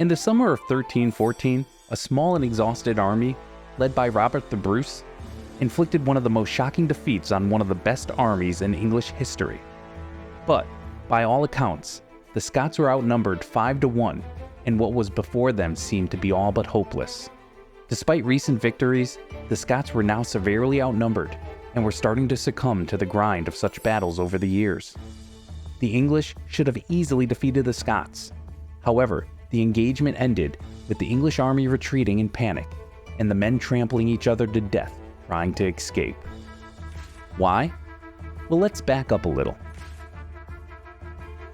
In the summer of 1314, a small and exhausted army, led by Robert the Bruce, inflicted one of the most shocking defeats on one of the best armies in English history. But, by all accounts, the Scots were outnumbered 5-1, and what was before them seemed to be all but hopeless. Despite recent victories, the Scots were now severely outnumbered, and were starting to succumb to the grind of such battles over the years. The English should have easily defeated the Scots. However, the engagement ended with the English army retreating in panic, and the men trampling each other to death trying to escape. Why? Well, let's back up a little.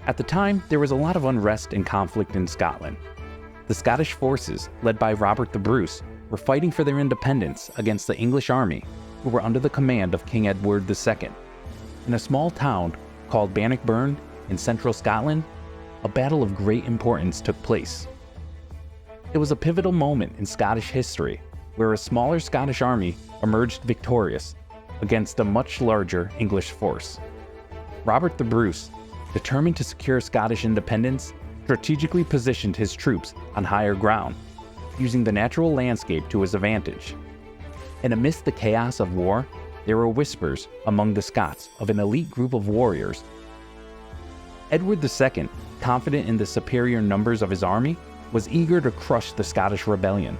At the time, there was a lot of unrest and conflict in Scotland. The Scottish forces, led by Robert the Bruce, were fighting for their independence against the English army, who were under the command of King Edward II. In a small town called Bannockburn in central Scotland, a battle of great importance took place. It was a pivotal moment in Scottish history, where a smaller Scottish army emerged victorious against a much larger English force. Robert the Bruce, determined to secure Scottish independence, strategically positioned his troops on higher ground, using the natural landscape to his advantage. And amidst the chaos of war, there were whispers among the Scots of an elite group of warriors. Edward II, confident in the superior numbers of his army, was eager to crush the Scottish rebellion.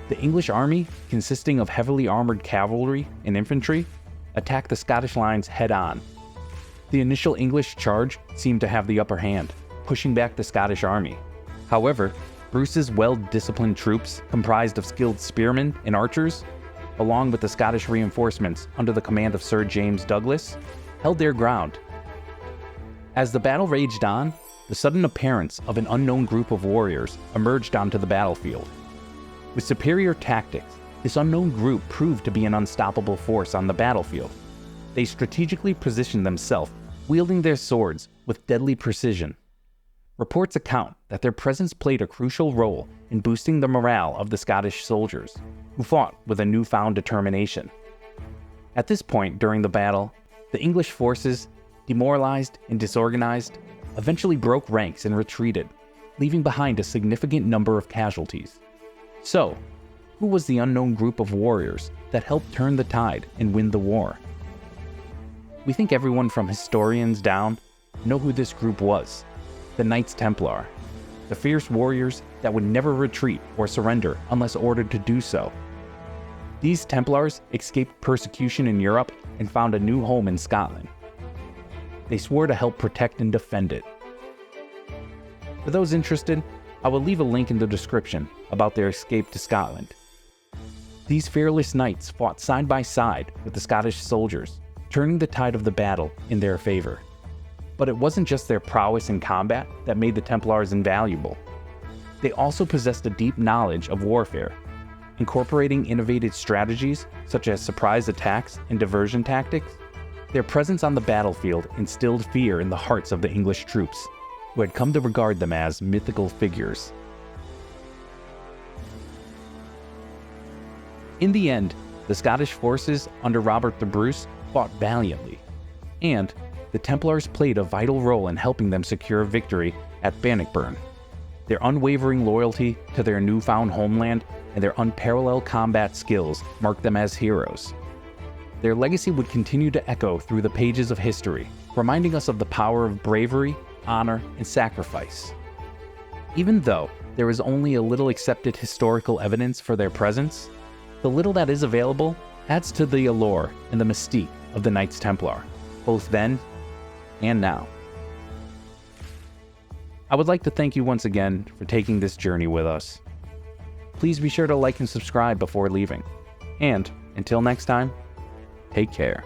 The English army, consisting of heavily armored cavalry and infantry, attacked the Scottish lines head-on. The initial English charge seemed to have the upper hand, pushing back the Scottish army. However, Bruce's well-disciplined troops, comprised of skilled spearmen and archers, along with the Scottish reinforcements under the command of Sir James Douglas, held their ground. As the battle raged on, the sudden appearance of an unknown group of warriors emerged onto the battlefield. With superior tactics, this unknown group proved to be an unstoppable force on the battlefield. They strategically positioned themselves, wielding their swords with deadly precision. Reports account that their presence played a crucial role in boosting the morale of the Scottish soldiers, who fought with a newfound determination. At this point during the battle, the English forces, demoralized and disorganized, eventually broke ranks and retreated, leaving behind a significant number of casualties. So, who was the unknown group of warriors that helped turn the tide and win the war? We think everyone from historians down know who this group was: the Knights Templar, the fierce warriors that would never retreat or surrender unless ordered to do so. These Templars escaped persecution in Europe and found a new home in Scotland. They swore to help protect and defend it. For those interested, I will leave a link in the description about their escape to Scotland. These fearless knights fought side by side with the Scottish soldiers, turning the tide of the battle in their favor. But it wasn't just their prowess in combat that made the Templars invaluable. They also possessed a deep knowledge of warfare, incorporating innovative strategies such as surprise attacks and diversion tactics. Their presence on the battlefield instilled fear in the hearts of the English troops, who had come to regard them as mythical figures. In the end, the Scottish forces under Robert the Bruce fought valiantly, and the Templars played a vital role in helping them secure victory at Bannockburn. Their unwavering loyalty to their newfound homeland and their unparalleled combat skills marked them as heroes. Their legacy would continue to echo through the pages of history, reminding us of the power of bravery, honor, and sacrifice. Even though there is only a little accepted historical evidence for their presence, the little that is available adds to the allure and the mystique of the Knights Templar, both then and now. I would like to thank you once again for taking this journey with us. Please be sure to like and subscribe before leaving. And until next time, take care.